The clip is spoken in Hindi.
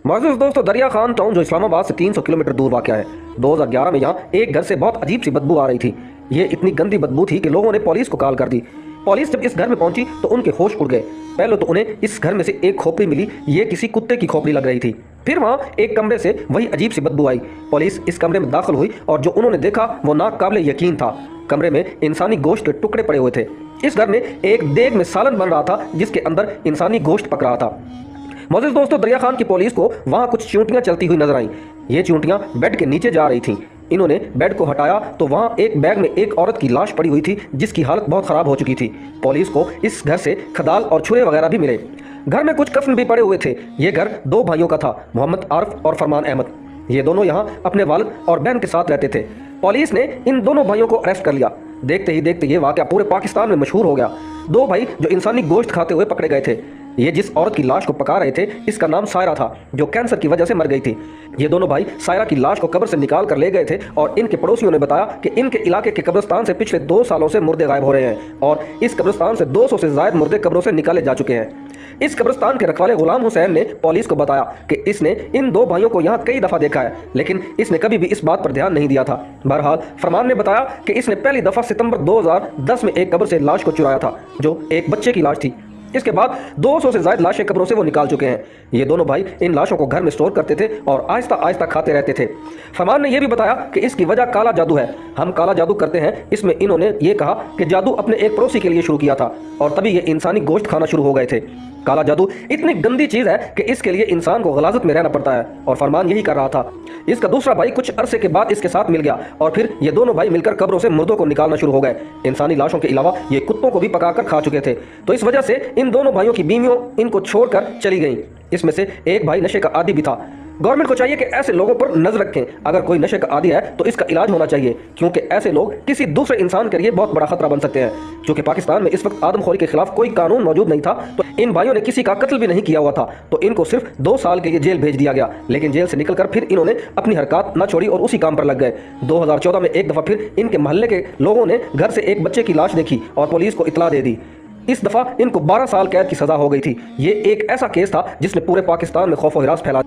मोअज़्ज़िज़ दोस्तों, दरिया खान टाउन जो इस्लामाबाद से 300 किलोमीटर दूर वाक़या है। 2011 में यहाँ एक घर से बहुत अजीब सी बदबू आ रही थी। ये इतनी गंदी बदबू थी कि लोगों ने पुलिस को कॉल कर दी। पुलिस जब इस घर में पहुंची तो उनके होश उड़ गए। पहले तो उन्हें इस घर में से एक खोपड़ी मिली, ये किसी कुत्ते की खोपड़ी लग रही थी। फिर वहाँ एक कमरे से वही अजीब सी बदबू आई। पुलिस इस कमरे में दाखिल हुई और जो उन्होंने देखा वो नाकाबिले यकीन था। कमरे में इंसानी गोश्त के टुकड़े पड़े हुए थे। इस घर में एक देग में सालन बन रहा था जिसके अंदर इंसानी गोश्त पक रहा था। मोअज़्ज़िज़ दोस्तों, दरिया खान की पुलिस को वहाँ कुछ चींटियाँ चलती हुई नजर आईं। ये चींटियाँ बेड के नीचे जा रही थीं। इन्होंने बेड को हटाया तो वहाँ एक बैग में एक औरत की लाश पड़ी हुई थी जिसकी हालत बहुत ख़राब हो चुकी थी। पुलिस को इस घर से खदाल और छुरे वगैरह भी मिले। घर में कुछ कफन भी पड़े हुए थे। ये घर दो भाइयों का था, मोहम्मद आरिफ और फरमान अहमद। ये दोनों यहाँ अपने वालिद और बहन के साथ रहते थे। पुलिस ने इन दोनों भाइयों को अरेस्ट कर लिया। देखते ही देखते ये वाक़या पूरे पाकिस्तान में मशहूर हो गया। दो भाई जो इंसानी गोश्त खाते हुए पकड़े गए थे। ये जिस औरत की लाश को पका रहे थे इसका नाम सायरा था, जो कैंसर की वजह से मर गई थी। ये दोनों भाई सायरा की लाश को कब्र से निकाल कर ले गए थे और इनके पड़ोसियों ने बताया कि इनके इलाके के कब्रिस्तान से पिछले 2 सालों से मुर्दे गायब हो रहे हैं और इस कब्रिस्तान से 200 से ज्यादा मुर्दे कब्रों से निकाले जा चुके हैं। इस कब्रिस्तान के रखवाले गुलाम हुसैन ने पुलिस को बताया कि इसने इन दो भाइयों को यहाँ कई दफ़ा देखा है, लेकिन इसने कभी भी इस बात पर ध्यान नहीं दिया था। बहरहाल फरमान ने बताया कि इसने पहली दफ़ा सितंबर 2010 में एक कब्र से लाश को चुराया था जो एक बच्चे की लाश थी। इसके बाद 200 से ज्यादा लाशें कब्रों से वो निकाल चुके हैं। ये दोनों भाई इन लाशों को घर में स्टोर करते थे और आहिस्ता आहिस्ता खाते रहते थे। फरमान ने यह भी बताया कि इसकी वजह काला जादू है। हम काला जादू करते हैं। इसमें इन्होंने ये कहा कि जादू अपने एक पड़ोसी के लिए शुरू किया था और तभी ये इंसानी गोश्त खाना शुरू हो गए थे। काला जादू इतनी गंदी चीज है कि इसके लिए इंसान को गलाजत में रहना पड़ता है और फरमान यही कर रहा था। इसका दूसरा भाई कुछ अरसे के बाद इसके साथ मिल गया और फिर ये दोनों भाई मिलकर कब्रों से मुर्दों को निकालना शुरू हो गए। इंसानी लाशों के अलावा ये कुत्तों को भी पकाकर खा चुके थे। तो इस वजह से इन दोनों भाइयों की बीवियों इनको छोड़कर चली गईं। इसमें से एक भाई नशे का आदी भी था। गवर्नमेंट को चाहिए कि ऐसे लोगों पर नजर रखें। अगर कोई नशे का आदी है तो इसका इलाज होना चाहिए, क्योंकि ऐसे लोग किसी दूसरे इंसान के लिए बहुत बड़ा खतरा बन सकते हैं। क्योंकि पाकिस्तान में इस वक्त आदमखोरी के खिलाफ कोई कानून मौजूद नहीं था, तो इन भाइयों ने किसी का कत्ल भी नहीं किया हुआ था, तो इनको सिर्फ 2 साल के लिए जेल भेज दिया गया। लेकिन जेल से निकलकर फिर इन्होंने अपनी हरकत न छोड़ी और उसी काम पर लग गए। 2014 में एक दफ़ा फिर इनके मोहल्ले के लोगों ने घर से एक बच्चे की लाश देखी और पुलिस को इतला दे दी। इस दफ़ा इनको 12 साल कैद की सज़ा हो गई थी। ये एक ऐसा केस था जिसने पूरे पाकिस्तान में खौफ व हिरास फैला।